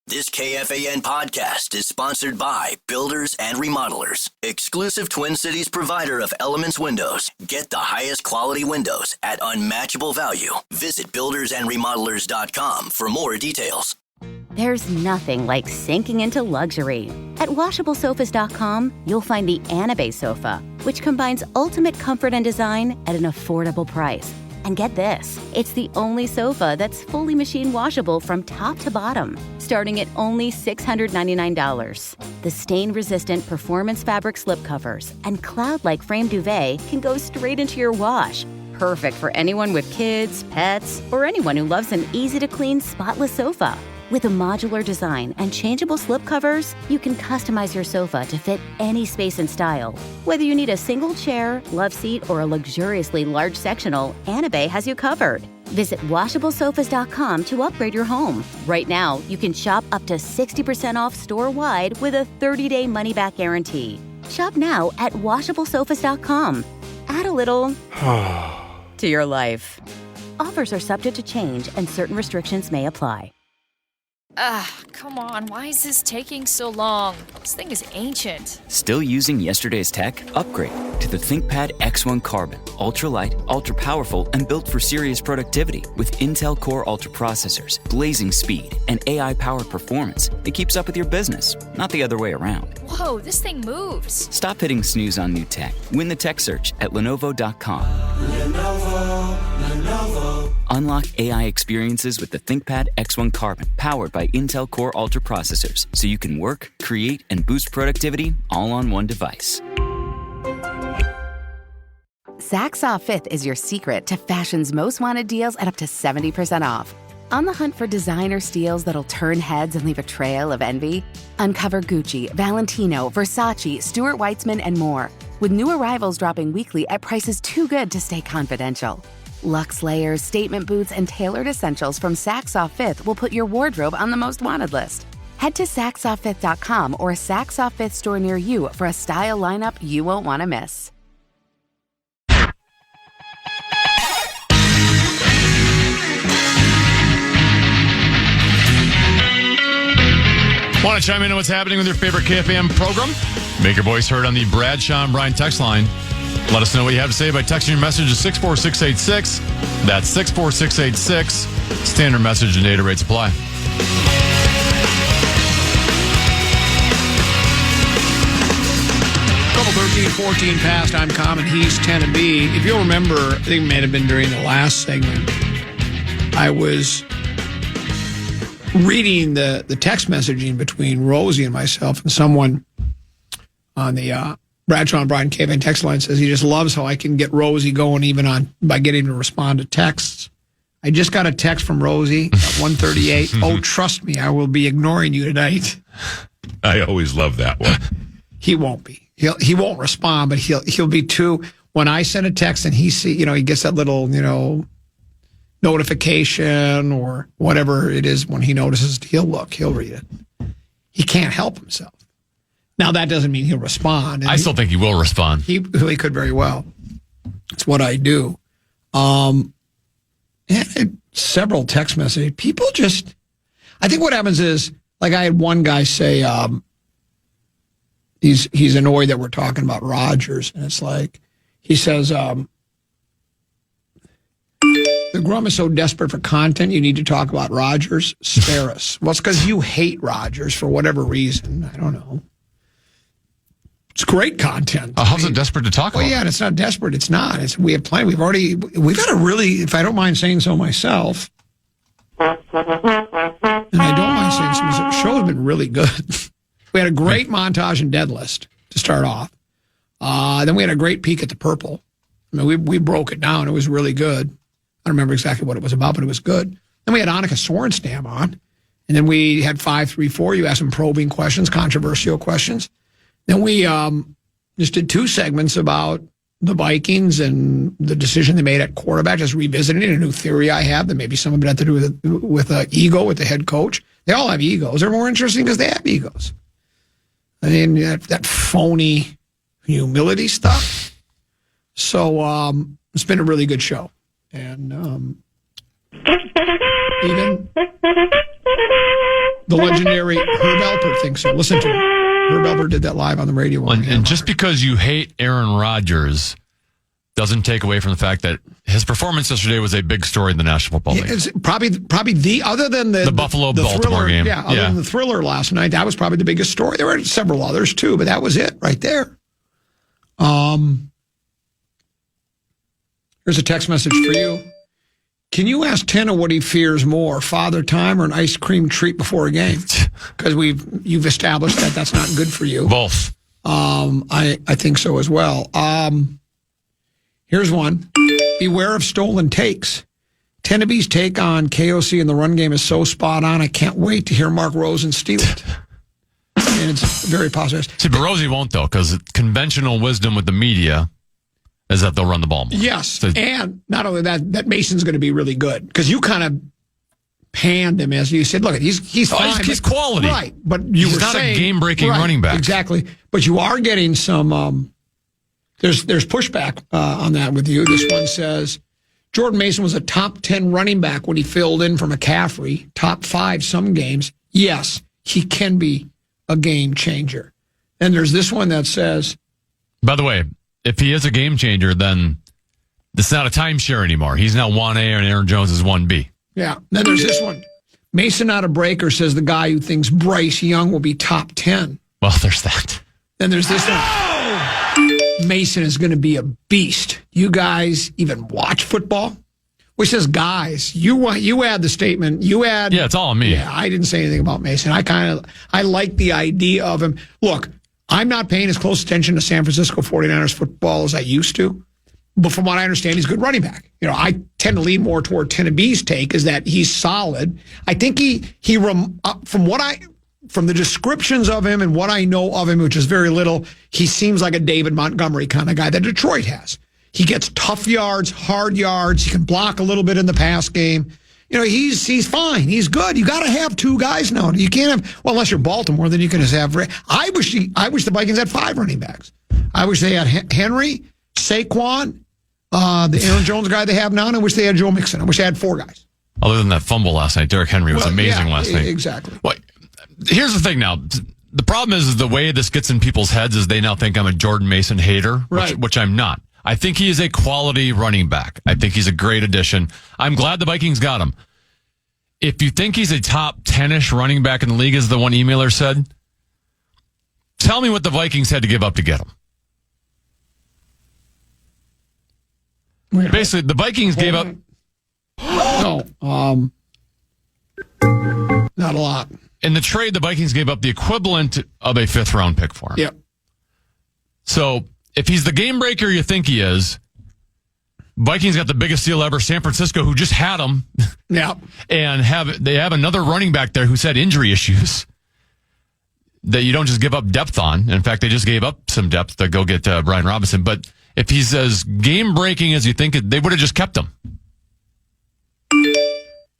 This KFAN podcast is sponsored by Builders and Remodelers, exclusive Twin Cities provider of Elements Windows. Get the highest quality windows at unmatchable value. Visit buildersandremodelers.com for more details. There's nothing like sinking into luxury. At WashableSofas.com, you'll find the Anabe sofa, which combines ultimate comfort and design at an affordable price. And get this, it's the only sofa that's fully machine washable from top to bottom, starting at only $699. The stain-resistant performance fabric slipcovers and cloud-like frame duvet can go straight into your wash. Perfect for anyone with kids, pets, or anyone who loves an easy-to-clean, spotless sofa. With a modular design and changeable slipcovers, you can customize your sofa to fit any space and style. Whether you need a single chair, love seat, or a luxuriously large sectional, Anabe has you covered. Visit WashableSofas.com to upgrade your home. Right now, you can shop up to 60% off store-wide with a 30-day money-back guarantee. Shop now at WashableSofas.com. Add a little to your life. Offers are subject to change and certain restrictions may apply. Come on, why is this taking so long? This thing is ancient. Still using yesterday's tech? Upgrade to the ThinkPad X1 Carbon. Ultra-light, ultra-powerful, and built for serious productivity. With Intel Core Ultra processors, blazing speed, and AI-powered performance, it keeps up with your business, not the other way around. Whoa, this thing moves. Stop hitting snooze on new tech. Win the tech search at Lenovo.com. Lenovo. Unlock AI experiences with the ThinkPad X1 Carbon, powered by Intel Core Ultra processors, so you can work, create, and boost productivity all on one device. Saks Off Fifth is your secret to fashion's most wanted deals at up to 70% off. On the hunt for designer steals that'll turn heads and leave a trail of envy? Uncover Gucci, Valentino, Versace, Stuart Weitzman, and more, with new arrivals dropping weekly at prices too good to stay confidential. Luxe layers, statement boots, and tailored essentials from Saks Off Fifth will put your wardrobe on the most wanted list. Head to SaksOffFifth.com or a Saks Off Fifth store near you for a style lineup you won't want to miss. Want to chime in on what's happening with your favorite KFAN program? Make your voice heard on the Bradshaw and Bryan text line. Let us know what you have to say by texting your message to 64686. That's 64686. Standard message and data rates apply. Couple 13, 14 past, I'm Common, he's 10 and B. If you'll remember, I think it may have been during the last segment, I was reading the text messaging between Rosie and myself, and someone on the Bradshaw and Bryan KFAN text line says he just loves how I can get Rosie going even by getting to respond to texts. I just got a text from Rosie at 1:38. Oh, trust me, I will be ignoring you tonight. I always love that one. He won't be. He won't respond, but he'll be too. When I send a text and he gets that little, notification or whatever it is, when he notices, he'll read it. He can't help himself. Now, that doesn't mean he'll respond. I still think he will respond. He could very well. It's what I do. Several text messages. People just, I think what happens is, like I had one guy say, he's annoyed that we're talking about Rodgers. And it's like, he says, the Grum is so desperate for content, you need to talk about Rodgers. Spare us. Well, it's because you hate Rodgers for whatever reason. I don't know. It's great content. How's it desperate to talk about? Well, yeah, and it's not desperate. It's not. We have plenty. We've got a really, if I don't mind saying so myself, and I don't mind saying so myself, the show has been really good. We had a great montage and dead list to start off. Then we had a great peek at the purple. I mean, we broke it down. It was really good. I don't remember exactly what it was about, but it was good. Then we had Annika Sorenstam on. And then we had 534. You asked some probing questions, controversial questions. Then we just did two segments about the Vikings and the decision they made at quarterback, just revisiting a new theory I have that maybe some of it had to do with ego with the head coach. They all have egos. They're more interesting because they have egos. I mean, that phony humility stuff. So it's been a really good show. And Even the legendary Herb Alpert thinks so. Listen to him. Herb Alpert did that live on the radio. And just because you hate Aaron Rodgers doesn't take away from the fact that his performance yesterday was a big story in the National Football League. It's probably the other than the Buffalo-Baltimore game. Yeah, other than the thriller last night, that was probably the biggest story. There were several others too, but that was it right there. Here's a text message for you. Can you ask Tenna what he fears more, Father Time or an ice cream treat before a game? Because you've established that that's not good for you. Both. I think so as well. Here's one. Beware of stolen takes. Tennaby's take on KOC in the run game is so spot on. I can't wait to hear Mark Rosen steal it. And it's very positive. See, but Rosie won't, though, because conventional wisdom with the media is that they'll run the ball more. Yes, So, and not only that Mason's going to be really good because you kind of panned him as you said. Look, he's fine. He's quality, right? But he's not a game-breaking running back, exactly. But you are getting some. There's pushback on that with you. This one says Jordan Mason was a top 10 running back when he filled in for McCaffrey. Top 5 some games. Yes, he can be a game changer. And there's this one that says, by the way, if he is a game changer, then it's not a timeshare anymore. He's now 1A and Aaron Jones is 1B. Yeah. Then there's this one. Mason Not a Breaker says the guy who thinks Bryce Young will be top 10. Well, there's that. Then there's this one. Mason is going to be a beast. You guys even watch football? Which says, guys, you add the statement. Yeah, it's all on me. Yeah, I didn't say anything about Mason. I like the idea of him. Look, I'm not paying as close attention to San Francisco 49ers football as I used to. But from what I understand, he's a good running back. You know, I tend to lean more toward Tennaby's take is that he's solid. I think from the descriptions of him and what I know of him, which is very little, he seems like a David Montgomery kind of guy that Detroit has. He gets tough yards, hard yards. He can block a little bit in the pass game. You know, he's fine. He's good. You got to have 2 guys now. You can't have, well, unless you're Baltimore, then you can just have. I wish the Vikings had 5 running backs. I wish they had Henry, Saquon, the Aaron Jones guy they have now, and I wish they had Joe Mixon. I wish they had 4 guys. Other than that fumble last night, Derrick Henry was amazing last night. Exactly. Well, here's the thing now. The problem is the way this gets in people's heads is they now think I'm a Jordan Mason hater, which I'm not. I think he is a quality running back. I think he's a great addition. I'm glad the Vikings got him. If you think he's a top 10-ish running back in the league, as the one emailer said, tell me what the Vikings had to give up to get him. Basically, the Vikings gave up. No, not a lot. In the trade, the Vikings gave up the equivalent of a 5th-round pick for him. Yep. So if he's the game breaker you think he is, Vikings got the biggest deal ever. San Francisco, who just had him, and they have another running back there who's had injury issues that you don't just give up depth on. In fact, they just gave up some depth to go get Brian Robinson. But if he's as game breaking as you think, they would have just kept him.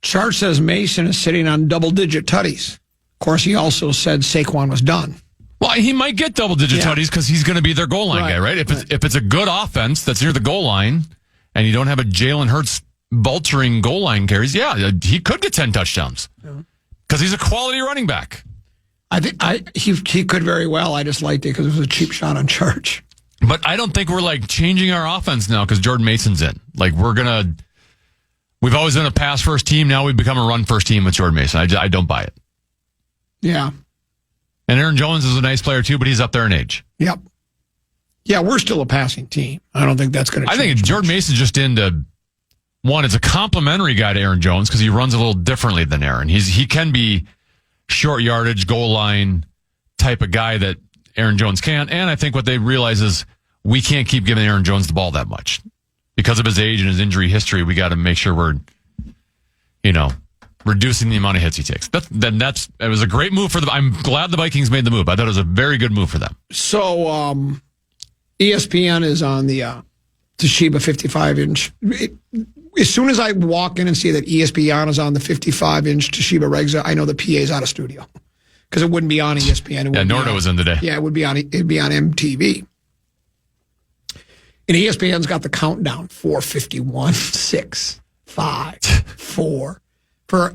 Chart says Mason is sitting on double-digit tutties. Of course, he also said Saquon was done. Well, he might get double-digit tutties because he's going to be their goal line guy, right? If it's a good offense that's near the goal line and you don't have a Jalen Hurts vulturing goal line carries, he could get 10 touchdowns because he's a quality running back. I think he could very well. I just liked it because it was a cheap shot on Church. But I don't think we're like changing our offense now because Jordan Mason's in. Like we've always been a pass-first team. Now we've become a run-first team with Jordan Mason. I don't buy it. Yeah. And Aaron Jones is a nice player too, but he's up there in age. Yep. Yeah, we're still a passing team. I don't think that's going to change. I think Jordan Mason's just into one. It's a complimentary guy to Aaron Jones because he runs a little differently than Aaron. He can be short yardage, goal line type of guy that Aaron Jones can't. And I think what they realize is we can't keep giving Aaron Jones the ball that much because of his age and his injury history. We got to make sure we're, reducing the amount of hits he takes. It was a great move for them. I'm glad the Vikings made the move. I thought it was a very good move for them. So ESPN is on the Toshiba 55-inch. As soon as I walk in and see that ESPN is on the 55-inch Toshiba Rexa, I know the PA is out of studio because it wouldn't be on ESPN. Nordo was in today. Yeah, it'd be on MTV. And ESPN's got the countdown: 4:51, 6, 5, 4, for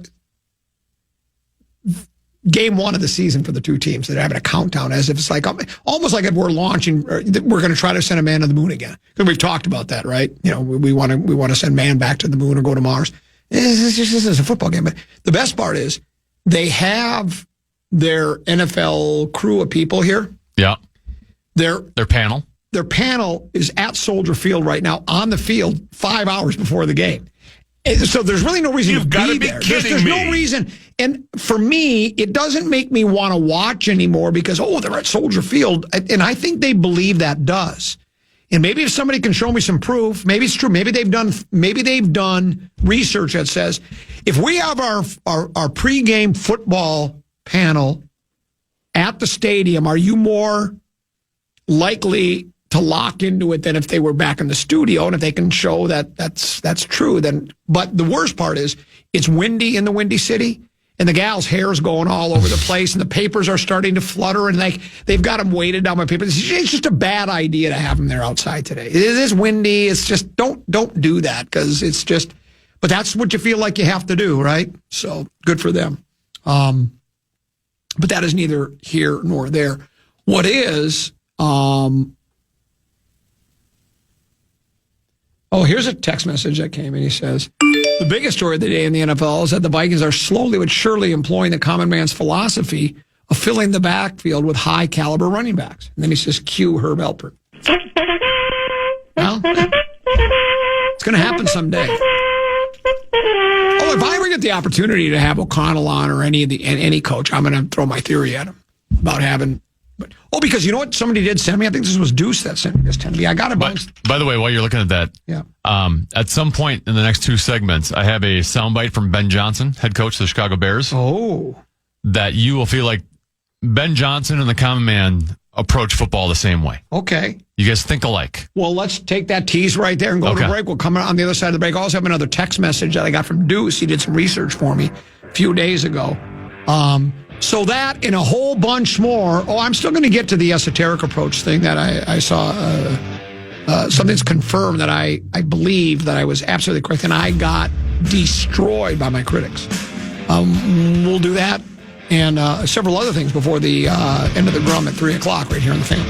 game one of the season for the two teams. They're having a countdown as if it's like almost like if we're launching, we're going to try to send a man to the moon again. Because we've talked about that, right? You know, we want to send man back to the moon or go to Mars. This is a football game. But the best part is they have their NFL crew of people here. Yeah. Their panel. Their panel is at Soldier Field right now on the field 5 hours before the game. So there's really no reason to be there. There's no reason. And for me, it doesn't make me want to watch anymore because, they're at Soldier Field. And I think they believe that does. And maybe if somebody can show me some proof, maybe it's true. Maybe they've done research that says if we have our pregame football panel at the stadium, are you more likely to lock into it than if they were back in the studio? And if they can show that that's true, then. But the worst part is it's windy in the Windy City, and the gal's hair's going all over the place, and the papers are starting to flutter, and they've got them weighted down by papers. It's just a bad idea to have them there outside today. It is windy. It's just don't do that because it's just. But that's what you feel like you have to do, right? So good for them. But that is neither here nor there. What is? Here's a text message that came in. He says, the biggest story of the day in the NFL is that the Vikings are slowly but surely employing the common man's philosophy of filling the backfield with high-caliber running backs. And then he says, cue Herb Alpert. Well, it's going to happen someday. If I ever get the opportunity to have O'Connell on or any coach, I'm going to throw my theory at him about having... because you know what somebody did send me? I think this was Deuce that sent me this to me. I got a bunch. By the way, while you're looking at that, at some point in the next two segments, I have a soundbite from Ben Johnson, head coach of the Chicago Bears. That you will feel like Ben Johnson and the common man approach football the same way. Okay. You guys think alike. Well, let's take that tease right there and go to break. We'll come on the other side of the break. I also have another text message that I got from Deuce. He did some research for me a few days ago. So that and a whole bunch more. I'm still going to get to the esoteric approach thing that I saw. Something's confirmed that I believe that I was absolutely correct, and I got destroyed by my critics. We'll do that and several other things before the end of the drum at 3 o'clock right here on the Fan.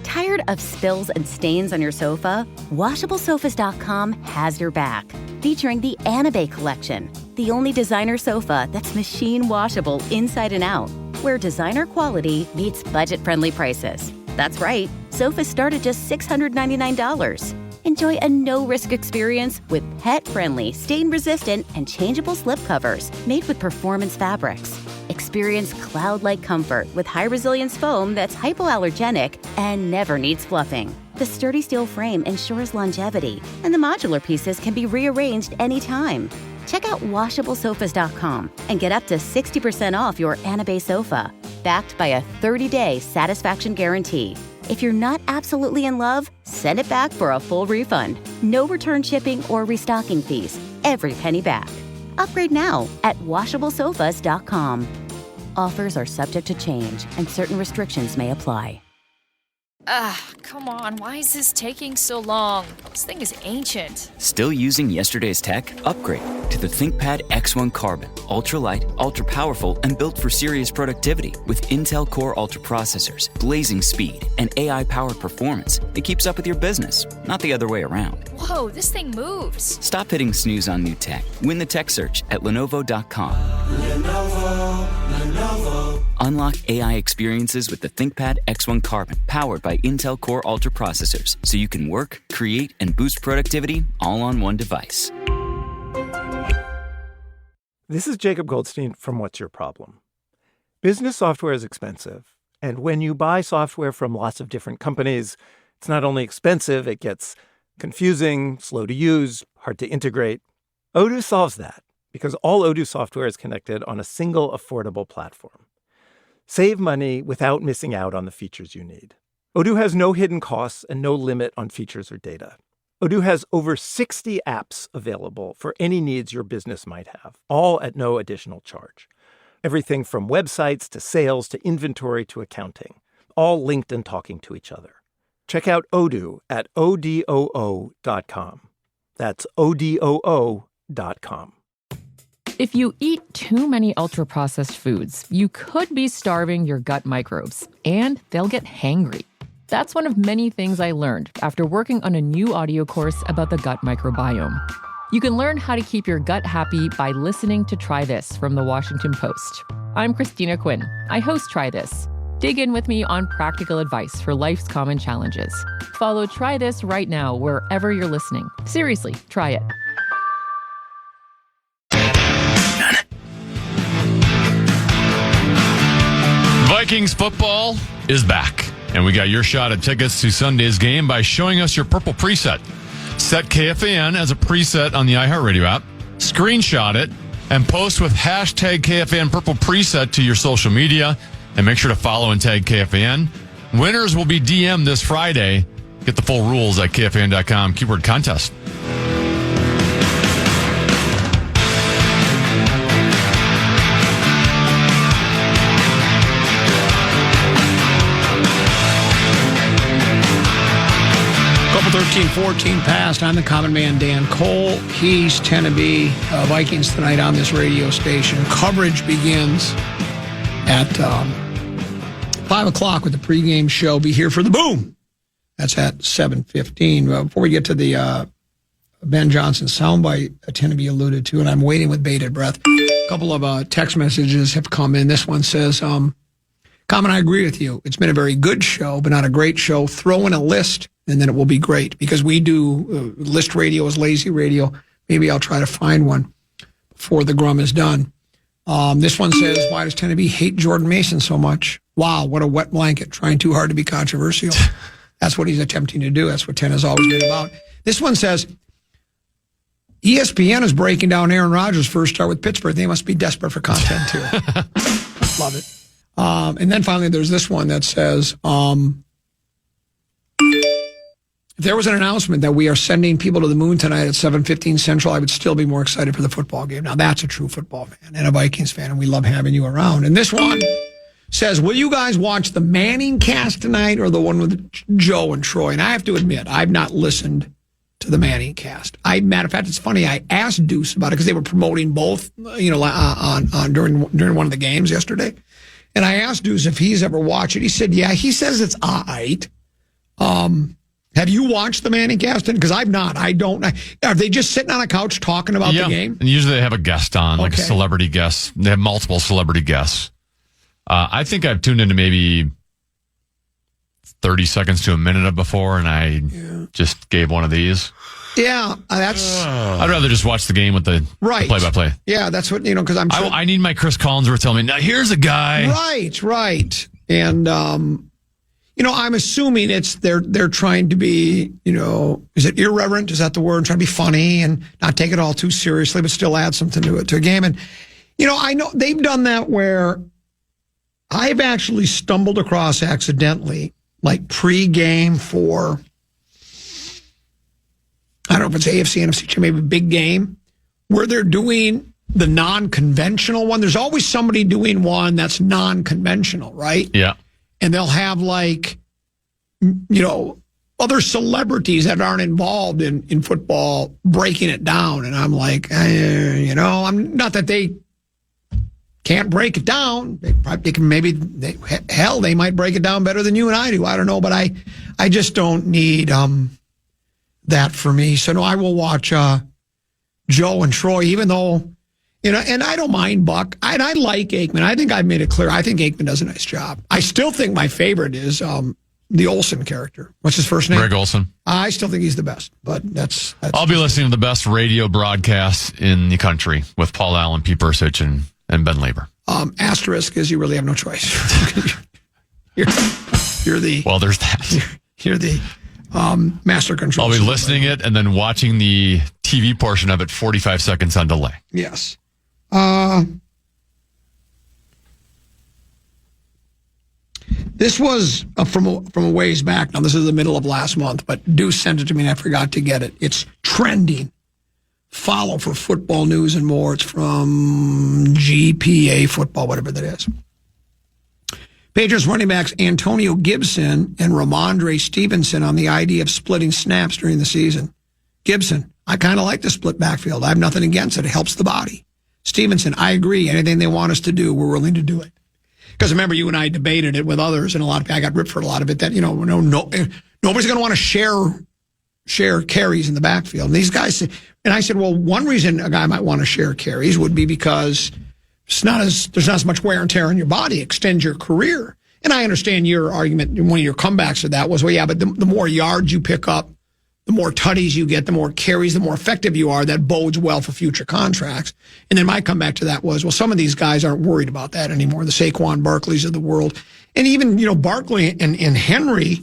Tired of spills and stains on your sofa? WashableSofas.com has your back. Featuring the Anabay collection, the only designer sofa that's machine washable inside and out, where designer quality meets budget-friendly prices. That's right, sofas start at just $699. Enjoy a no-risk experience with pet-friendly, stain-resistant, and changeable slipcovers made with performance fabrics. Experience cloud-like comfort with high-resilience foam that's hypoallergenic and never needs fluffing. The sturdy steel frame ensures longevity, and the modular pieces can be rearranged anytime. Check out WashableSofas.com and get up to 60% off your Anabay sofa, backed by a 30-day satisfaction guarantee. If you're not absolutely in love, send it back for a full refund. No return shipping or restocking fees. Every penny back. Upgrade now at WashableSofas.com. Offers are subject to change, and certain restrictions may apply. Come on. Why is this taking so long? This thing is ancient. Still using yesterday's tech? Upgrade to the ThinkPad X1 Carbon. Ultra-light, ultra-powerful, and built for serious productivity with Intel Core Ultra processors, blazing speed, and AI-powered performance that keeps up with your business, not the other way around. Whoa, this thing moves. Stop hitting snooze on new tech. Win the tech search at Lenovo.com. Lenovo. Unlock AI experiences with the ThinkPad X1 Carbon, powered by Intel Core Ultra processors, so you can work, create, and boost productivity all on one device. This is Jacob Goldstein from What's Your Problem? Business software is expensive, and when you buy software from lots of different companies, it's not only expensive, it gets confusing, slow to use, hard to integrate. Odoo solves that, because all Odoo software is connected on a single affordable platform. Save money without missing out on the features you need. Odoo has no hidden costs and no limit on features or data. Odoo has over 60 apps available for any needs your business might have, all at no additional charge. Everything from websites to sales to inventory to accounting, all linked and talking to each other. Check out Odoo at odoo.com. That's odoo.com. If you eat too many ultra-processed foods, you could be starving your gut microbes, and they'll get hangry. That's one of many things I learned after working on a new audio course about the gut microbiome. You can learn how to keep your gut happy by listening to Try This from The Washington Post. I'm Christina Quinn. I host Try This. Dig in with me on practical advice for life's common challenges. Follow Try This right now wherever you're listening. Seriously, try it. Vikings football is back, and we got your shot at tickets to Sunday's game by showing us your purple preset. Set KFAN as a preset on the iHeartRadio app, screenshot it, and post with hashtag KFAN purple preset to your social media, and make sure to follow and tag KFAN. Winners will be DM'd this Friday. Get the full rules at KFAN.com, keyword contest. Couple 13-14 passed. I'm the common man, Dan Cole. Keys, Tennessee, Vikings tonight on this radio station. Coverage begins at 5 o'clock with the pregame show. Be here for the boom. That's at 7:15. Before we get to the Ben Johnson soundbite Tennessee alluded to, and I'm waiting with bated breath. A couple of text messages have come in. This one says, Common, I agree with you. It's been a very good show, but not a great show. Throw in a list, and then it will be great. Because we do list radio is lazy radio. Maybe I'll try to find one before the Grum is done. This one says, why does Tennessee hate Jordan Mason so much? Wow, what a wet blanket, trying too hard to be controversial. That's what he's attempting to do. That's what Ten has always been about. This one says, ESPN is breaking down Aaron Rodgers' first start with Pittsburgh. They must be desperate for content, too. Love it. And then finally, there's this one that says, if there was an announcement that we are sending people to the moon tonight at 7:15 Central, I would still be more excited for the football game. Now, that's a true football fan and a Vikings fan, and we love having you around. And this one says, will you guys watch the Manning cast tonight or the one with Joe and Troy? And I have to admit, I've not listened to the Manning cast. Matter of fact, it's funny, I asked Deuce about it because they were promoting both, during one of the games yesterday. And I asked Deuce if he's ever watched it. He said, yeah. He says it's all right. Have you watched the Manning cast? Because I've not. I don't. Are they just sitting on a couch talking about the game? And usually they have a guest on, like a celebrity guest. They have multiple celebrity guests. I think I've tuned into maybe 30 seconds to a minute of before, and I just gave one of these. Yeah, that's. I'd rather just watch the game with the play-by-play. Yeah, that's what, because I'm sure. I need my Chris Collinsworth telling me, now here's a guy. Right. And, I'm assuming they're trying to be, is it irreverent? Is that the word? Trying to be funny and not take it all too seriously, but still add something to a game. And, I know they've done that where I've actually stumbled across accidentally, like pre-game for, I don't know if it's AFC, NFC, maybe a big game, where they're doing the non-conventional one. There's always somebody doing one that's non-conventional, right? Yeah. And they'll have other celebrities that aren't involved in football breaking it down. And I'm like, I'm not that they can't break it down. They can they might break it down better than you and I do. I don't know, but I just don't need that for me. So no, I will watch Joe and Troy, even though, and I don't mind Buck. I like Aikman. I think I've made it clear. I think Aikman does a nice job. I still think my favorite is the Olsen character. What's his first name? Greg Olsen. I still think he's the best, but that's I'll be listening to the best radio broadcast in the country with Paul Allen, Pete Persich, and Ben Labor. Asterisk is you really have no choice. you're the... Well, there's that. You're the master control. I'll be listening it and then watching the TV portion of it 45 seconds on delay. Yes. This was from a ways back. Now, this is the middle of last month, but Deuce sent it to me and I forgot to get it. It's trending. Follow for football news and more. It's from GPA Football, whatever that is. Patriots running backs Antonio Gibson and Ramondre Stevenson on the idea of splitting snaps during the season. Gibson, I kind of like the split backfield. I have nothing against it. It helps the body. Stevenson, I agree. Anything they want us to do, we're willing to do it. Because remember, you and I debated it with others, and a lot of people, I got ripped for a lot of it, that, nobody's going to want to share carries in the backfield. And these guys, and I said, well, one reason a guy might want to share carries would be because there's not as much wear and tear on your body, extend your career. And I understand your argument, one of your comebacks to that was, well, yeah, but the more yards you pick up, the more tutties you get, the more carries, the more effective you are, that bodes well for future contracts. And then my comeback to that was, well, some of these guys aren't worried about that anymore, the Saquon Barkleys of the world. And even, Barkley and Henry,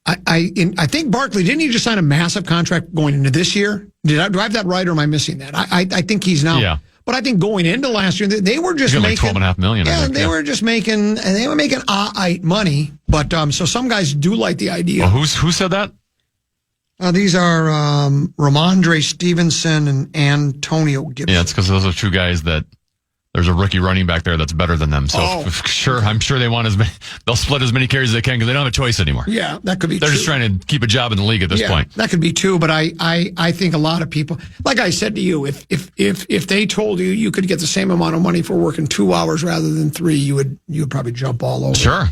I think Barkley, didn't he just sign a massive contract going into this year? Do I have that right, or am I missing that? I think he's now. Yeah. But I think going into last year, they were just making like $12.5 million. Yeah, they were just making money. But so some guys do like the idea. Well, who said that? These are Ramondre Stevenson and Antonio Gibson. Yeah, it's because those are two guys that there's a rookie running back there that's better than them. So I'm sure they want they'll split as many carries as they can because they don't have a choice anymore. Yeah, that could be They're just trying to keep a job in the league at this point. That could be too, but I think a lot of people, like I said to you, if they told you you could get the same amount of money for working 2 hours rather than 3, you would probably jump all over. Sure.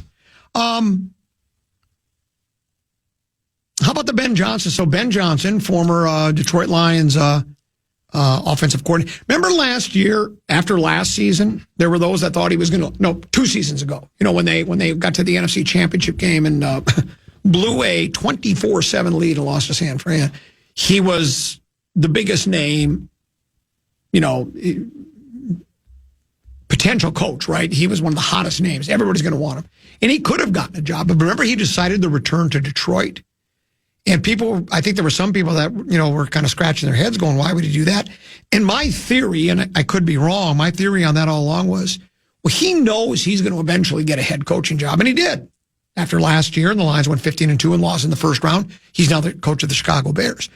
How about the Ben Johnson? So Ben Johnson, former Detroit Lions offensive coordinator. Remember last year, after last season, there were those that thought he was going to, no, 2 seasons ago, when they got to the NFC Championship game and blew a 24-7 lead and lost to San Fran. He was the biggest name, potential coach, right? He was one of the hottest names. Everybody's going to want him. And he could have gotten a job. But remember, he decided to return to Detroit. And people, I think there were some people that, were kind of scratching their heads going, why would he do that? And my theory, and I could be wrong, my theory on that all along was, well, he knows he's going to eventually get a head coaching job. And he did. After last year, and the Lions went 15-2 and lost in the first round, he's now the coach of the Chicago Bears.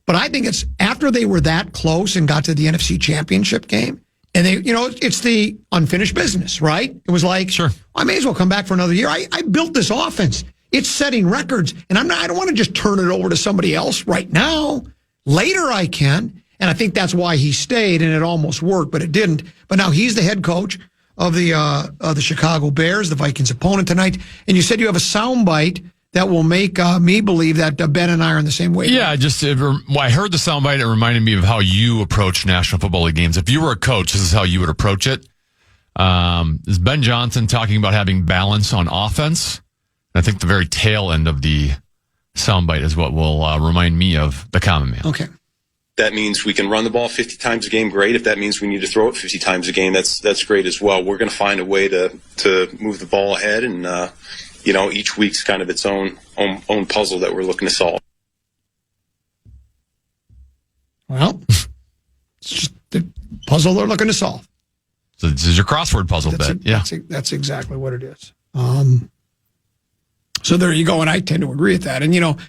But I think it's after they were that close and got to the NFC Championship game, and they, it's the unfinished business, right? It was like, sure, I may as well come back for another year. I built this offense. It's setting records, and I don't want to just turn it over to somebody else right now. Later I can, and I think that's why he stayed, and it almost worked, but it didn't. But now he's the head coach of the Chicago Bears, the Vikings' opponent tonight. And you said you have a soundbite that will make me believe that Ben and I are in the same way. Yeah, I heard the soundbite. It reminded me of how you approach National Football League games. If you were a coach, this is how you would approach it. Is Ben Johnson talking about having balance on offense? I think the very tail end of the soundbite is what will remind me of the common man. Okay. That means we can run the ball 50 times a game, great. If that means we need to throw it 50 times a game, that's great as well. We're going to find a way to move the ball ahead, and each week's kind of its own puzzle that we're looking to solve. Well, it's just the puzzle they're looking to solve. So this is your crossword puzzle bit. That's exactly what it is. So there you go, and I tend to agree with that. And,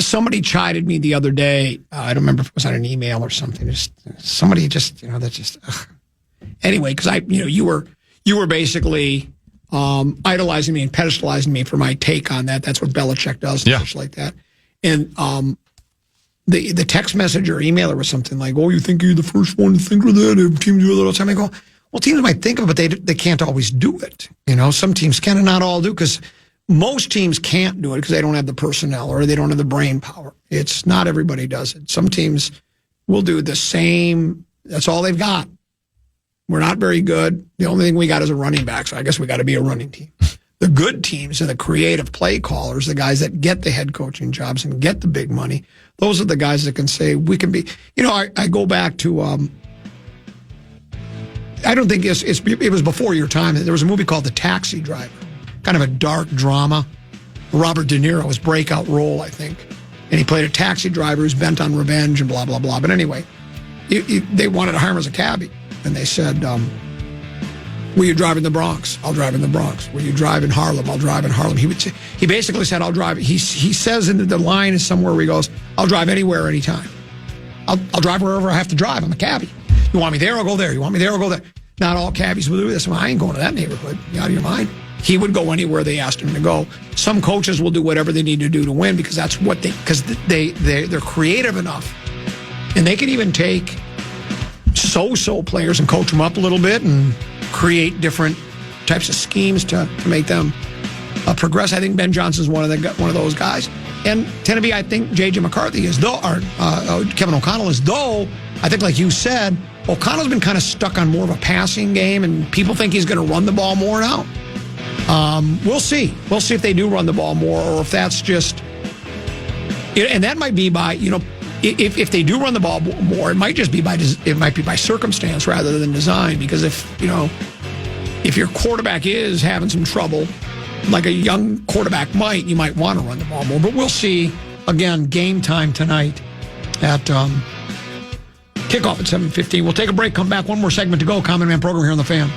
somebody chided me the other day. I don't remember if it was on an email or something. Somebody just, that just... Anyway, because you were basically idolizing me and pedestalizing me for my take on that. That's what Belichick does and such like that. And the text message or emailer was something like, oh, you think you're the first one to think of that? Teams do it all the time. I go, well, teams might think of it, but they can't always do it. Some teams can and not all do, because most teams can't do it because they don't have the personnel or they don't have the brain power. It's not everybody does it. Some teams will do the same. That's all they've got. We're not very good. The only thing we got is a running back, so I guess we got to be a running team. The good teams and the creative play callers, the guys that get the head coaching jobs and get the big money, those are the guys that can say, we can be, I go back to, I don't think it was before your time. There was a movie called The Taxi Driver, kind of a dark drama. Robert De Niro, his breakout role, I think. And he played a taxi driver who's bent on revenge and blah, blah, blah. But anyway, they wanted to hire him as a cabbie. And they said, will you drive in the Bronx? I'll drive in the Bronx. Will you drive in Harlem? I'll drive in Harlem. He basically said, I'll drive. He says in the line is somewhere where he goes, I'll drive anywhere, anytime. I'll drive wherever I have to drive. I'm a cabbie. You want me there? I'll go there. You want me there? I'll go there. Not all cabbies will do this. Well, I ain't going to that neighborhood. You out of your mind? he would go anywhere they asked him to go. Some coaches will do whatever they need to do to win because that's what they're creative enough. And they can even take so-so players and coach them up a little bit and create different types of schemes to make them progress. I think Ben Johnson's one of those guys. And tend to be, I think, J.J. McCarthy is, though, or Kevin O'Connell is, though, I think, like you said, O'Connell's been kind of stuck on more of a passing game, and people think he's going to run the ball more now. We'll see. We'll see if they do run the ball more, or if that's just, and that might be by, if they do run the ball more, it might just be by circumstance rather than design. Because if your quarterback is having some trouble, like a young quarterback you might want to run the ball more. But we'll see. Again, game time tonight at kickoff at 7:15. We'll take a break, come back. One more segment to go. Common Man program here on The Fan.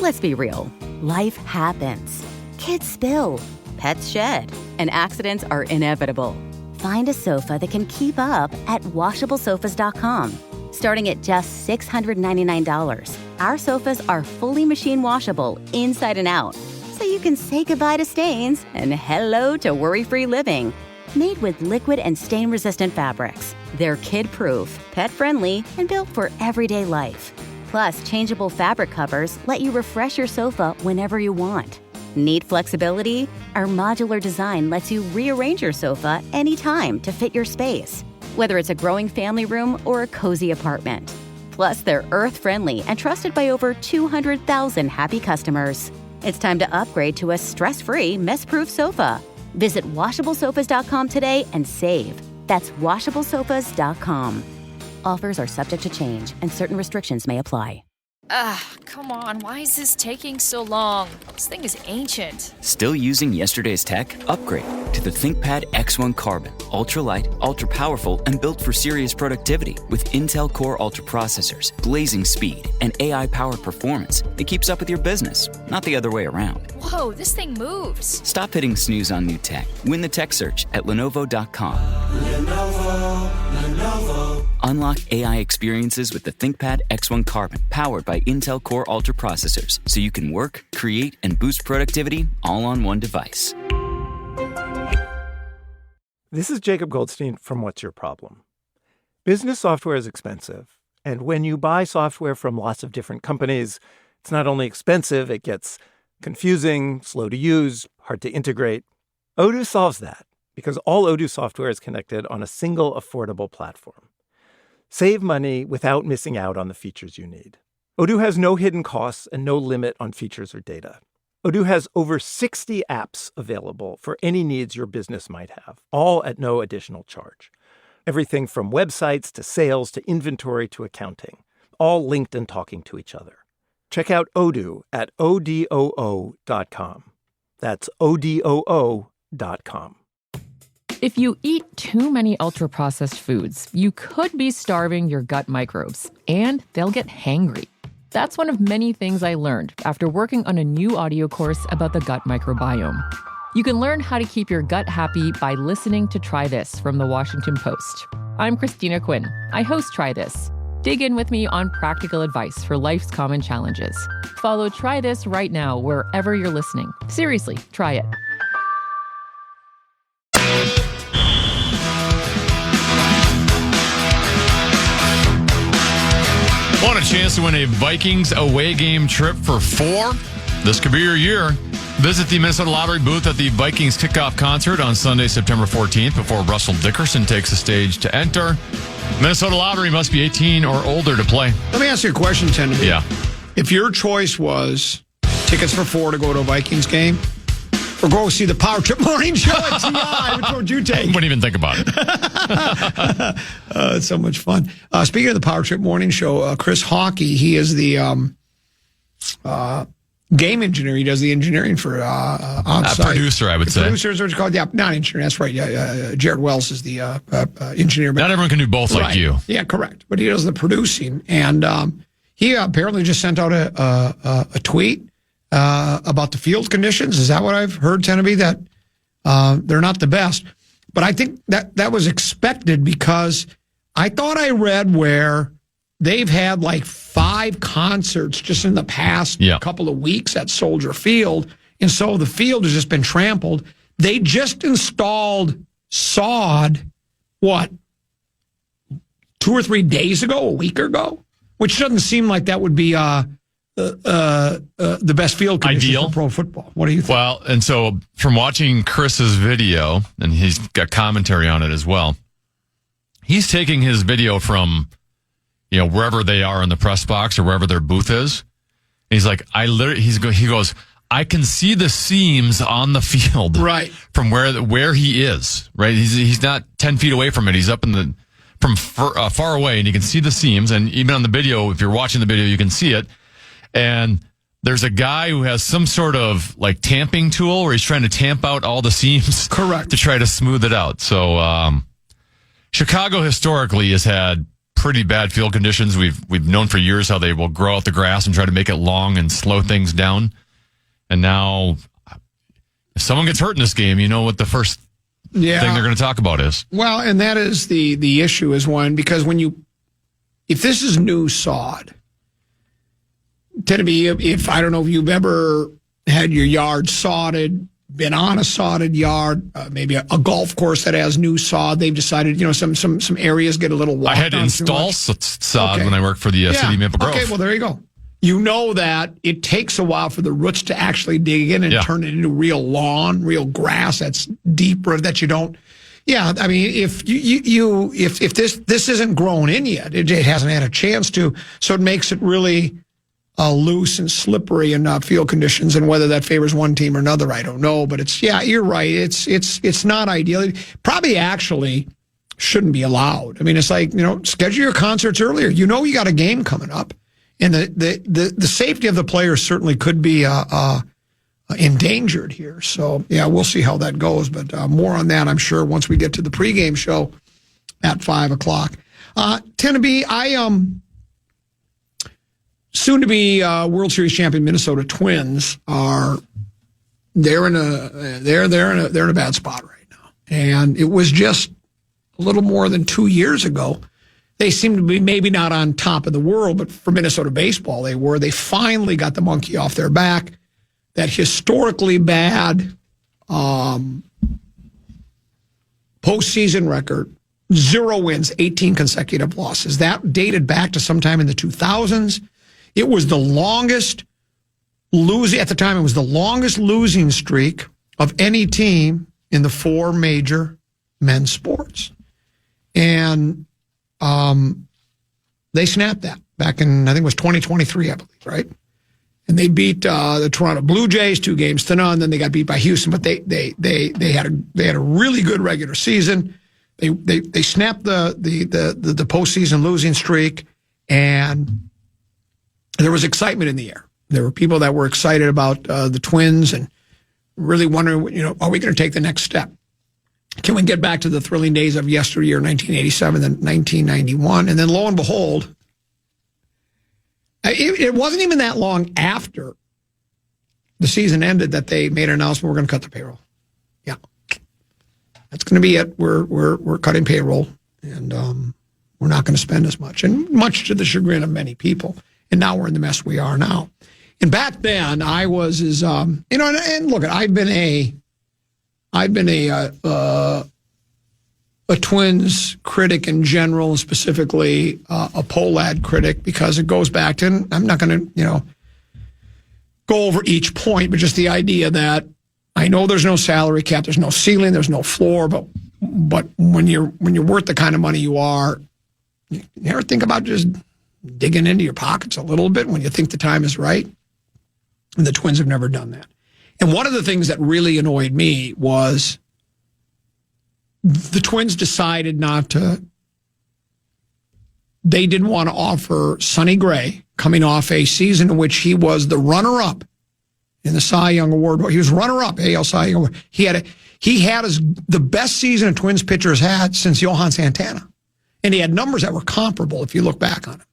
Let's be real. Life happens. Kids spill. Pets shed. And accidents are inevitable. Find a sofa that can keep up at washablesofas.com. Starting at just $699, our sofas are fully machine washable inside and out. So you can say goodbye to stains and hello to worry-free living. Made with liquid and stain-resistant fabrics. They're kid-proof, pet-friendly, and built for everyday life. Plus, changeable fabric covers let you refresh your sofa whenever you want. Need flexibility? Our modular design lets you rearrange your sofa anytime to fit your space, whether it's a growing family room or a cozy apartment. Plus, they're earth-friendly and trusted by over 200,000 happy customers. It's time to upgrade to a stress-free, mess-proof sofa. Visit washablesofas.com today and save. That's washablesofas.com. Offers are subject to change, and certain restrictions may apply. Come on, why is this taking so long? This thing is ancient. Still using yesterday's tech? Upgrade to the ThinkPad X1 Carbon. Ultra-light, ultra-powerful, and built for serious productivity with Intel Core Ultra processors, blazing speed, and AI-powered performance that keeps up with your business, not the other way around. Whoa, this thing moves. Stop hitting snooze on new tech. Win the tech search at Lenovo.com. Lenovo. Unlock AI experiences with the ThinkPad X1 Carbon, powered by Intel Core Ultra processors, so you can work, create, and boost productivity all on one device. This is Jacob Goldstein from What's Your Problem? Business software is expensive, and when you buy software from lots of different companies, it's not only expensive, it gets confusing, slow to use, hard to integrate. Odoo solves that, because all Odoo software is connected on a single affordable platform. Save money without missing out on the features you need. Odoo has no hidden costs and no limit on features or data. Odoo has over 60 apps available for any needs your business might have, all at no additional charge. Everything from websites to sales to inventory to accounting, all linked and talking to each other. Check out Odoo at odoo.com. That's odoo.com. If you eat too many ultra-processed foods, you could be starving your gut microbes, and they'll get hangry. That's one of many things I learned after working on a new audio course about the gut microbiome. You can learn how to keep your gut happy by listening to Try This from The Washington Post. I'm Christina Quinn. I host Try This. Dig in with me on practical advice for life's common challenges. Follow Try This right now wherever you're listening. Seriously, try it. Want a chance to win a Vikings away game trip for 4? This could be your year. Visit the Minnesota Lottery booth at the Vikings kickoff concert on Sunday, September 14th before Russell Dickerson takes the stage to enter. Minnesota Lottery must be 18 or older to play. Let me ask you a question, Tennessee. Yeah. If your choice was tickets for 4 to go to a Vikings game, or go see the Power Trip Morning Show at TI, which would you take? I wouldn't even think about it. It's so much fun. Speaking of the Power Trip Morning Show, Chris Hawkey, he is the game engineer. He does the engineering for Onsite. Producer, I would say. Producer is what it's called. Yeah, not engineer. That's right. Yeah, Jared Wells is the engineer. But, not everyone can do both like you. Yeah, correct. But he does the producing. And he apparently just sent out a tweet about the field conditions. Is that what I've heard, Teneby, that they're not the best? But I think that was expected because I thought I read where they've had like 5 concerts just in the past couple of weeks at Soldier Field. And so the field has just been trampled. They just installed sod, 2 or 3 days ago, a week ago, which doesn't seem like that would be the best field conditions for pro football. What do you think? Well, and so from watching Chris's video, and he's got commentary on it as well, he's taking his video from, wherever they are in the press box or wherever their booth is. And he's like, he goes, I can see the seams on the field, right, from where he is. Right, he's not 10 feet away from it. He's up from far away, and you can see the seams. And even on the video, if you're watching the video, you can see it. And there's a guy who has some sort of like tamping tool where he's trying to tamp out all the seams, correct, to try to smooth it out. So Chicago historically has had pretty bad field conditions. We've known for years how they will grow out the grass and try to make it long and slow things down. And now, if someone gets hurt in this game, you know what the first thing they're going to talk about is. Well, and that is the issue is one, because if this is new sod, tend to be, if I don't know if you've ever had your yard sodded, been on a sodded yard, maybe a golf course that has new sod. They've decided, some areas get a little walked I had to install sod when I worked for the city of Maple Grove. Okay, well, there you go. You know that it takes a while for the roots to actually dig in and turn it into real lawn, real grass that's deeper that you don't. Yeah, I mean, if if this isn't grown in yet, it hasn't had a chance to, so it makes it really loose and slippery in field conditions, and whether that favors one team or another, I don't know. But you're right. It's not ideal. It probably actually shouldn't be allowed. I mean, it's like, schedule your concerts earlier. You got a game coming up, and the safety of the players certainly could be endangered here. So we'll see how that goes. But more on that, I'm sure, once we get to the pregame show at 5:00. Tenneby, soon to be World Series champion Minnesota Twins they're in a bad spot right now. And it was just a little more than 2 years ago. They seem to be maybe not on top of the world, but for Minnesota baseball they were. They finally got the monkey off their back. That historically bad postseason record, 0 wins, 18 consecutive losses. That dated back to sometime in the 2000s. It was the longest losing streak of any team in the 4 major men's sports. And they snapped that back in, I think it was 2023, I believe, right? And they beat the Toronto Blue Jays 2-0. Then they got beat by Houston, but they had a really good regular season. They snapped the postseason losing streak, and there was excitement in the air. There were people that were excited about the Twins and really wondering, are we going to take the next step? Can we get back to the thrilling days of yesteryear, 1987 and 1991? And then lo and behold, it wasn't even that long after the season ended that they made an announcement, we're going to cut the payroll. Yeah. That's going to be it. We're cutting payroll, and we're not going to spend as much, and much to the chagrin of many people. And now we're in the mess we are now. And back then, I was and look, I've been a Twins critic in general, and specifically a Pohlad critic, because it goes back to, and I'm not going to go over each point, but just the idea that I know there's no salary cap, there's no ceiling, there's no floor, but when you're worth the kind of money you are, you ever think about just digging into your pockets a little bit when you think the time is right? And the Twins have never done that. And one of the things that really annoyed me was the Twins decided they didn't want to offer Sonny Gray, coming off a season in which he was the runner-up in the Cy Young Award. He was runner-up, AL Cy Young Award. He had the best season a Twins pitcher has had since Johan Santana. And he had numbers that were comparable if you look back on him.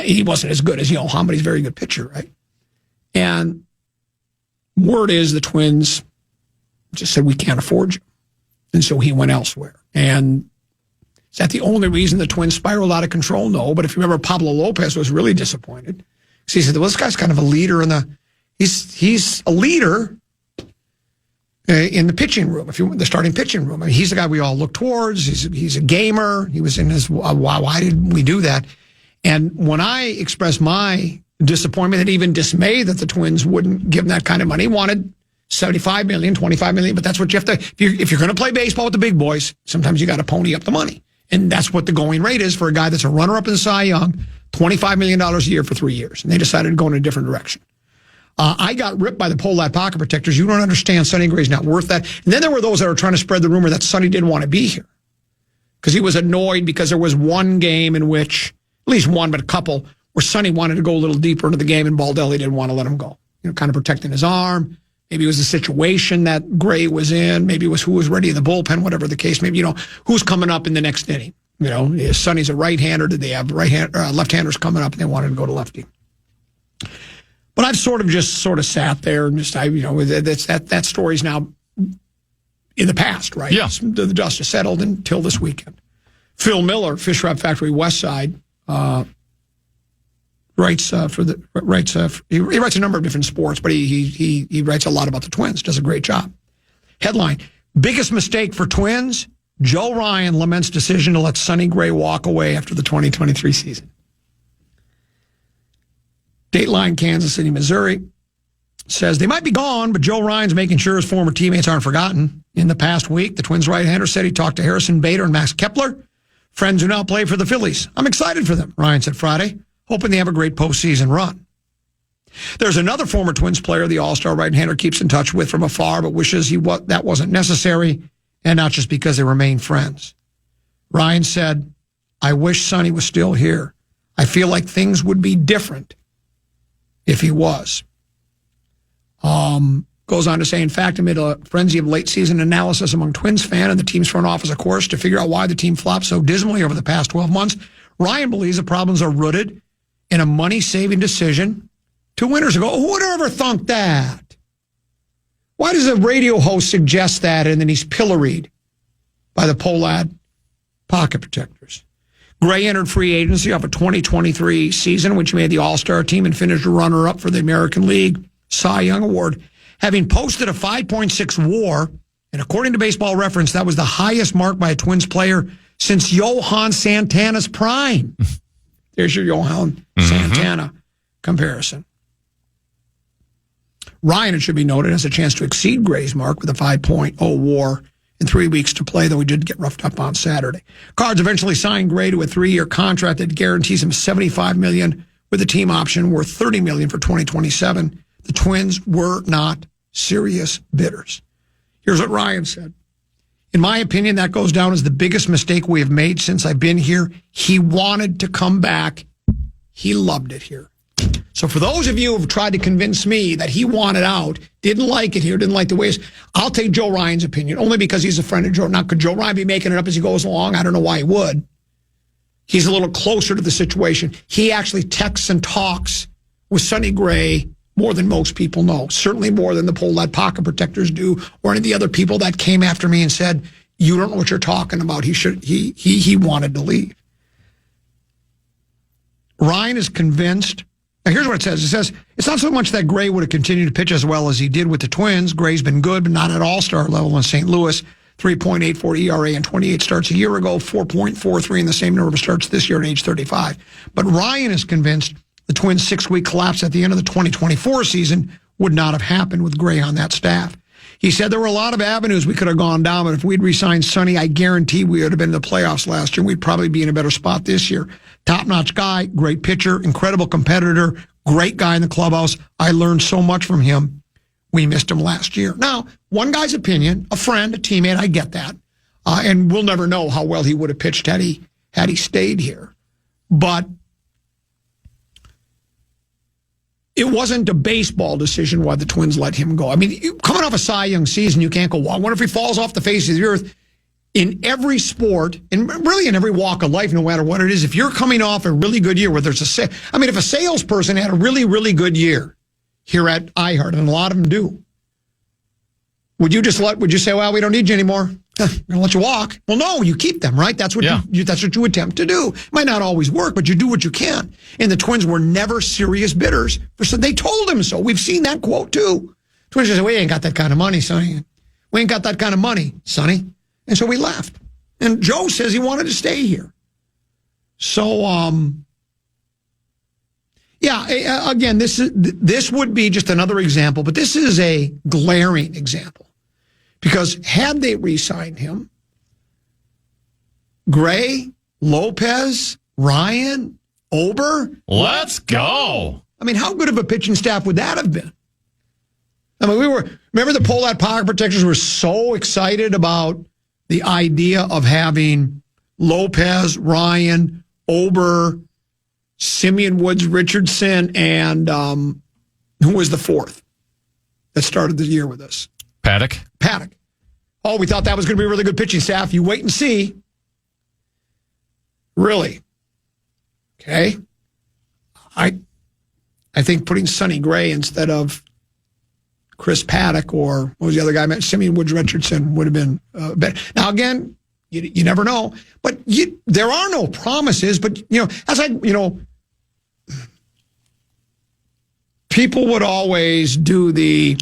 He wasn't as good as Johan, but he's a very good pitcher, right? And word is the Twins just said, we can't afford you. And so he went elsewhere. And is that the only reason the Twins spiraled out of control? No. But if you remember, Pablo Lopez was really disappointed. Because he said, well, this guy's kind of a leader he's a leader in the pitching room, the starting pitching room. I mean, he's the guy we all look towards. He's a gamer. He was in his, why did we do that? And when I expressed my disappointment and even dismay that the Twins wouldn't give him that kind of money, wanted $75 million, $25 million, but that's what you have to, if you're going to play baseball with the big boys, sometimes you got to pony up the money. And that's what the going rate is for a guy that's a runner-up in the Cy Young, $25 million a year for 3 years. And they decided to go in a different direction. I got ripped by the Polat pocket protectors. You don't understand. Sonny Gray's not worth that. And then there were those that were trying to spread the rumor that Sonny didn't want to be here because he was annoyed because there was one game in which, at least one, but a couple, where Sonny wanted to go a little deeper into the game and Baldelli didn't want to let him go. Kind of protecting his arm. Maybe it was the situation that Gray was in. Maybe it was who was ready in the bullpen, whatever the case. Maybe, who's coming up in the next inning. Sonny's a right-hander. Did they have left-handers coming up and they wanted to go to lefty? But I've sort of sat there and that story's now in the past, right? Yeah. The dust has settled until this weekend. Phil Miller, Fish Wrap Factory West Side, writes a number of different sports, but he writes a lot about the Twins. Does a great job. Headline: biggest mistake for Twins: Joe Ryan laments decision to let Sonny Gray walk away after the 2023 season. Dateline, Kansas City, Missouri, says they might be gone, but Joe Ryan's making sure his former teammates aren't forgotten. In the past week, the Twins right-hander said he talked to Harrison Bader and Max Kepler, friends who now play for the Phillies. I'm excited for them, Ryan said Friday, hoping they have a great postseason run. There's another former Twins player the All-Star right-hander keeps in touch with from afar, but wishes that wasn't necessary, and not just because they remain friends. Ryan said, I wish Sonny was still here. I feel like things would be different if he was. Goes on to say, in fact, amid a frenzy of late-season analysis among Twins fans and the team's front office, of course, to figure out why the team flopped so dismally over the past 12 months, Ryan believes the problems are rooted in a money-saving decision 2 winters ago. Who would have ever thunk that? Why does a radio host suggest that and then he's pilloried by the Polat pocket protectors? Gray entered free agency off a 2023 season, which made the All-Star team and finished a runner-up for the American League Cy Young Award, having posted a 5.6 WAR, and according to Baseball Reference, that was the highest mark by a Twins player since Johan Santana's prime. There's your Johan Santana comparison. Ryan, it should be noted, has a chance to exceed Gray's mark with a 5.0 WAR in 3 weeks to play, though he did get roughed up on Saturday. Cards eventually signed Gray to a 3-year contract that guarantees him $75 million with a team option worth $30 million for 2027. The Twins were not serious bidders. Here's what Ryan said. In my opinion, that goes down as the biggest mistake we have made since I've been here. He wanted to come back. He loved it here. So for those of you who have tried to convince me that he wanted out, didn't like it here, didn't like the ways, I'll take Joe Ryan's opinion, only because he's a friend of Joe. Now, could Joe Ryan be making it up as he goes along? I don't know why he would. He's a little closer to the situation. He actually texts and talks with Sonny Gray more than most people know, certainly more than the Polat pocket protectors do, or any of the other people that came after me and said, you don't know what you're talking about. He wanted to leave. Ryan is convinced. Now, here's what it says. It says, it's not so much that Gray would have continued to pitch as well as he did with the Twins. Gray's been good, but not at all-star level in St. Louis. 3.84 ERA and 28 starts a year ago, 4.43 in the same number of starts this year at age 35. But Ryan is convinced the Twins' 6-week collapse at the end of the 2024 season would not have happened with Gray on that staff. He said there were a lot of avenues we could have gone down, but if we'd re-signed Sonny, I guarantee we would have been in the playoffs last year. We'd probably be in a better spot this year. Top-notch guy, great pitcher, incredible competitor, great guy in the clubhouse. I learned so much from him. We missed him last year. Now, one guy's opinion, a friend, a teammate, I get that. And we'll never know how well he would have pitched had he stayed here. But it wasn't a baseball decision why the Twins let him go. I mean, coming off a Cy Young season, you can't go, well, I wonder if he falls off the face of the earth. In every sport, and really in every walk of life, no matter what it is, if you're coming off a really good year, whether it's if a salesperson had a really, really good year here at iHeart, and a lot of them do, Would you say, well, we don't need you anymore? We're going to let you walk. Well, no, you keep them, right? That's what that's what you attempt to do. It might not always work, but you do what you can. And the Twins were never serious bidders. So they told him so. We've seen that quote too. Twins just said, we ain't got that kind of money, Sonny. We ain't got that kind of money, Sonny. And so we left. And Joe says he wanted to stay here. So, again, this would be just another example, but this is a glaring example. Because had they re-signed him, Gray, Lopez, Ryan, Ober. Let's go. I mean, how good of a pitching staff would that have been? I mean, remember the Polat pocket protectors were so excited about the idea of having Lopez, Ryan, Ober, Simeon Woods, Richardson, and who was the fourth that started the year with us? Paddock. Oh, we thought that was going to be a really good pitching staff. You wait and see. Really? Okay. I think putting Sonny Gray instead of Chris Paddock or what was the other guy? Simeon Woods Richardson would have been better. Now, again, you never know. But there are no promises. But, people would always do the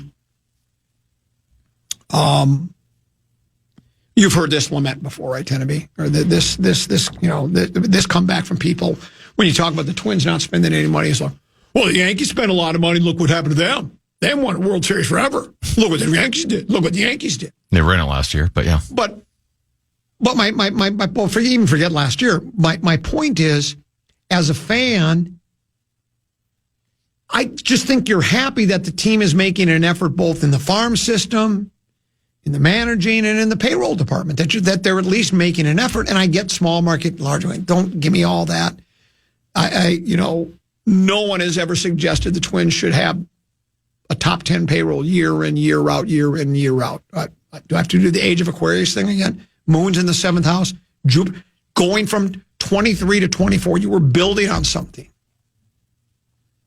you've heard this lament before, right, Tenneby? Or this comeback from people when you talk about the Twins not spending any money. It's like, well, the Yankees spent a lot of money. Look what happened to them. They haven't won a World Series forever. Look what the Yankees did. They were in it last year, but yeah. But forget last year. My point is, as a fan, I just think you're happy that the team is making an effort both in the farm system, in the managing, and in the payroll department, that they're at least making an effort. And I get small market, large market. Don't give me all that. No one has ever suggested the Twins should have a top 10 payroll year in, year out, year in, year out. Do I have to do the Age of Aquarius thing again? Moon's in the seventh house. Going from 23 to 24, you were building on something.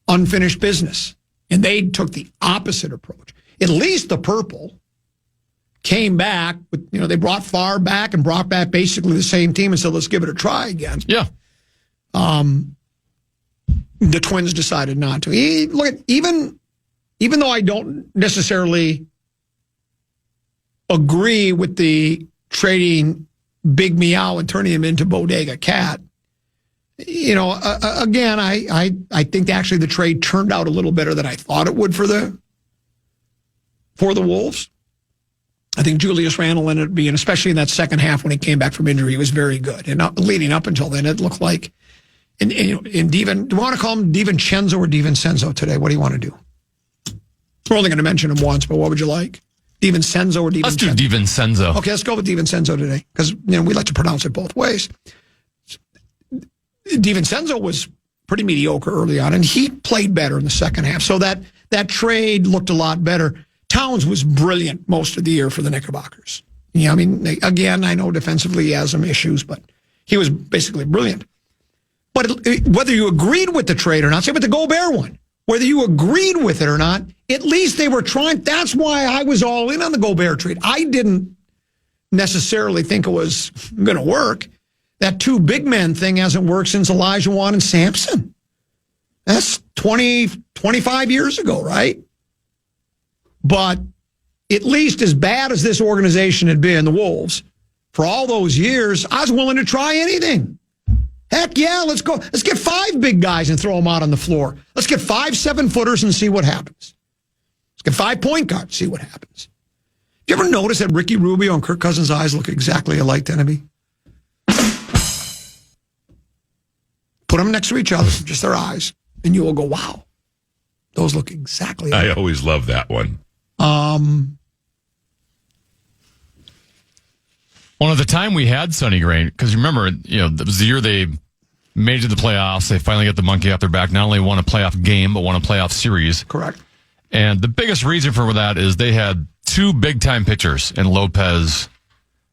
Unfinished business. And they took the opposite approach. At least the purple came back with, they brought Farr back and brought back basically the same team and said, let's give it a try again. Yeah. The Twins decided not to. Even though I don't necessarily agree with the trading Big Meow and turning him into Bodega Cat, again, I think actually the trade turned out a little better than I thought it would for the Wolves. I think Julius Randle ended up being, especially in that second half when he came back from injury, he was very good. And leading up until then, it looked like, do you want to call him DiVincenzo or DiVincenzo today? What do you want to do? We're only going to mention him once, but what would you like? DiVincenzo or DiVincenzo? Let's do DiVincenzo. Okay, let's go with DiVincenzo today because we like to pronounce it both ways. DiVincenzo was pretty mediocre early on, and he played better in the second half. So that trade looked a lot better. Towns was brilliant most of the year for the Knickerbockers. Yeah, I mean, again, I know defensively he has some issues, but he was basically brilliant. But whether you agreed with the trade or not, say with the Gobert one, whether you agreed with it or not, at least they were trying. That's why I was all in on the Gobert trade. I didn't necessarily think it was going to work. That two big men thing hasn't worked since Elijah Wan and Sampson. That's 25 years ago, right? But at least as bad as this organization had been, the Wolves, for all those years, I was willing to try anything. Heck yeah, let's go. Let's get 5 big guys and throw them out on the floor. Let's get 5 7-footers and see what happens. Let's get 5 point guards, see what happens. You ever notice that Ricky Rubio and Kirk Cousins' eyes look exactly alike, Tenneby? Put them next to each other, just their eyes, and you will go, wow, those look exactly alike. I always love that one. Well, at the time we had Sonny Gray, because remember, it was the year they made it to the playoffs. They finally got the monkey off their back. Not only won a playoff game, but won a playoff series. Correct. And the biggest reason for that is they had 2 big-time pitchers in Lopez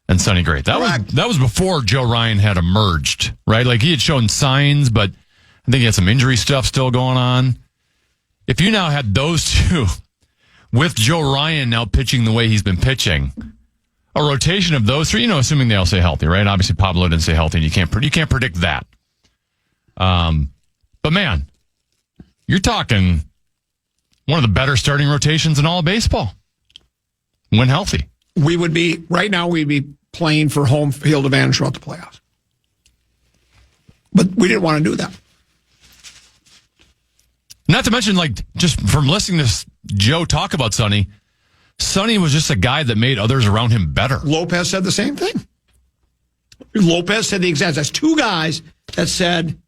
and Sonny Gray. That was before Joe Ryan had emerged, right? Like, he had shown signs, but I think he had some injury stuff still going on. If you now had those 2 with Joe Ryan now pitching the way he's been pitching, a rotation of those three, assuming they all stay healthy, right? Obviously, Pablo didn't stay healthy, and you can't predict that. But man, you're talking one of the better starting rotations in all of baseball when healthy. We'd be playing for home field advantage throughout the playoffs. But we didn't want to do that. Not to mention, just from listening to Joe talk about Sonny was just a guy that made others around him better. Lopez said the same thing. Lopez said the exact. That's two guys that said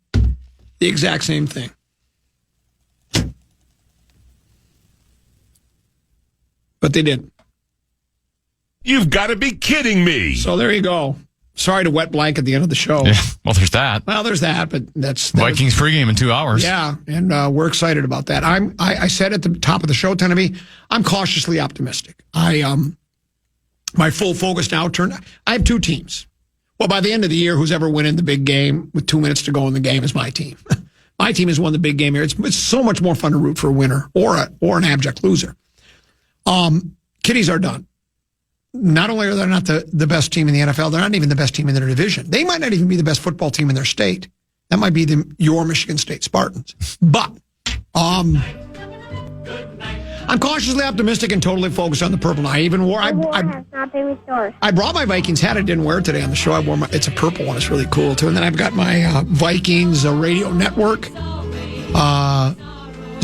the exact same thing. But they didn't. You've got to be kidding me. So there you go. Sorry to wet blanket at the end of the show. Yeah, well, there's that. Well, there's that, but that's Vikings pregame in 2 hours. Yeah, and we're excited about that. I said at the top of the show, Tennessee, I'm cautiously optimistic. My full focus now I have two teams. Well, by the end of the year, who's ever winning the big game with 2 minutes to go in the game is my team. My team has won the big game here. It's so much more fun to root for a winner or an abject loser. Kitties are done. Not only are they not the best team in the NFL, they're not even the best team in their division. They might not even be the best football team in their state. That might be your Michigan State Spartans. But I'm cautiously optimistic and totally focused on the purple. I even wore. I brought my Vikings hat. I didn't wear it today on the show. I wore it's a purple one. It's really cool too. And then I've got my Vikings radio network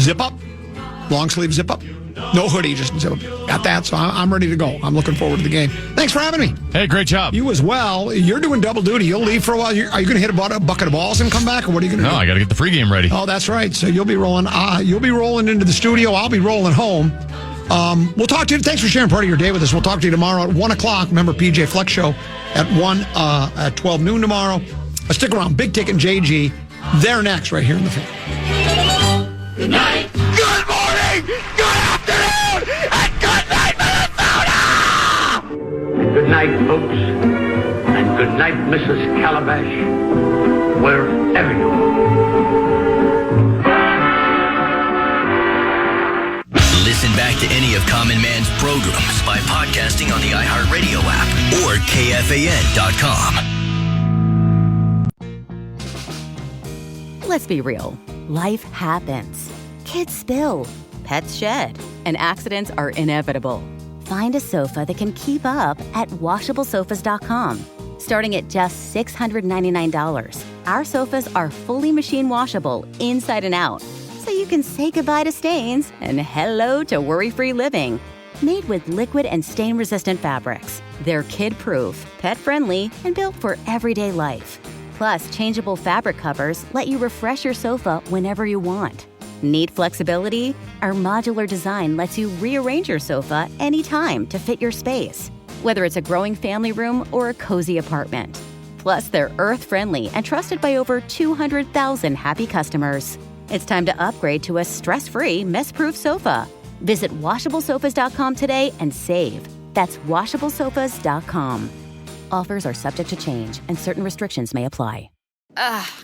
zip up, long sleeve zip up. No hoodie, just zip up. Got that, so I'm ready to go. I'm looking forward to the game. Thanks for having me. Hey, great job. You as well. You're doing double duty. You'll leave for a while. Are you going to hit a bucket of balls and come back, or what are you going to do? No, I got to get the pregame ready. Oh, that's right. So you'll be rolling. You'll be rolling into the studio. I'll be rolling home. We'll talk to you. Thanks for sharing part of your day with us. We'll talk to you tomorrow at 1 o'clock. Remember, PJ Flex Show at 12 noon tomorrow. Stick around. Big Ticket and JG. They're next right here in the Fan. Good night. Good morning. Good afternoon. And good night, Minnesota. Good night, folks. And good night, Mrs. Calabash. Wherever you are. Listen back to any of Common Man's programs by podcasting on the iHeartRadio app or KFAN.com. Let's be real. Life happens. Kids spill. Pets shed. And accidents are inevitable. Find a sofa that can keep up at washablesofas.com. Starting at just $699, our sofas are fully machine washable inside and out. So you can say goodbye to stains and hello to worry-free living. Made with liquid and stain-resistant fabrics. They're kid-proof, pet-friendly, and built for everyday life. Plus, changeable fabric covers let you refresh your sofa whenever you want. Need flexibility? Our modular design lets you rearrange your sofa anytime to fit your space, whether it's a growing family room or a cozy apartment. Plus, they're earth-friendly and trusted by over 200,000 happy customers. It's time to upgrade to a stress-free, mess-proof sofa. Visit washablesofas.com today and save. That's washablesofas.com. Offers are subject to change, and certain restrictions may apply.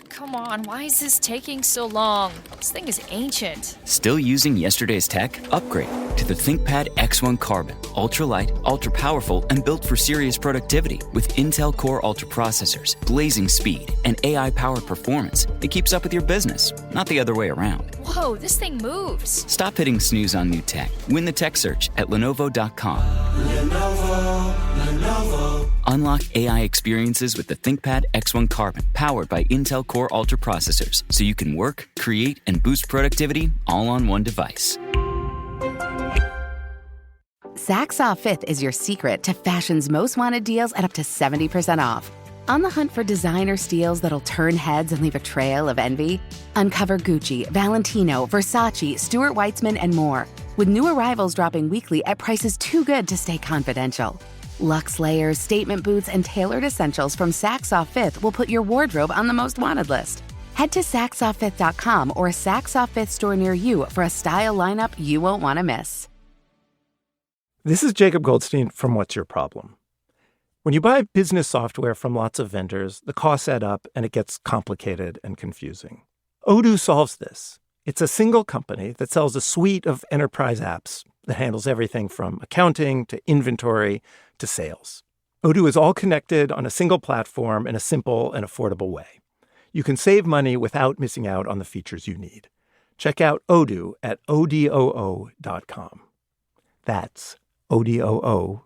Come on, why is this taking so long? This thing is ancient. Still using yesterday's tech? Upgrade to the ThinkPad X1 Carbon. Ultra-light, ultra-powerful, and built for serious productivity. With Intel Core Ultra processors, blazing speed, and AI-powered performance, it keeps up with your business, not the other way around. Whoa, this thing moves. Stop hitting snooze on new tech. Win the tech search at Lenovo.com. Lenovo. Unlock AI experiences with the ThinkPad X1 Carbon, powered by Intel Core Ultra processors, so you can work, create, and boost productivity all on one device. Saxaw Fifth is your secret to fashion's most wanted deals at up to 70% off. On the hunt for designer steals that'll turn heads and leave a trail of envy? Uncover Gucci, Valentino, Versace, Stuart Weitzman, and more, with new arrivals dropping weekly at prices too good to stay confidential. Luxe layers, statement boots, and tailored essentials from Saxaw Fifth will put your wardrobe on the most wanted list. Head to saxawfifth.com or a Saxaw Fifth store near you for a style lineup you won't want to miss. This is Jacob Goldstein from What's Your Problem? When you buy business software from lots of vendors, the costs add up and it gets complicated and confusing. Odoo solves this. It's a single company that sells a suite of enterprise apps that handles everything from accounting to inventory to sales. Odoo is all connected on a single platform in a simple and affordable way. You can save money without missing out on the features you need. Check out Odoo at odoo.com. That's odoo.com.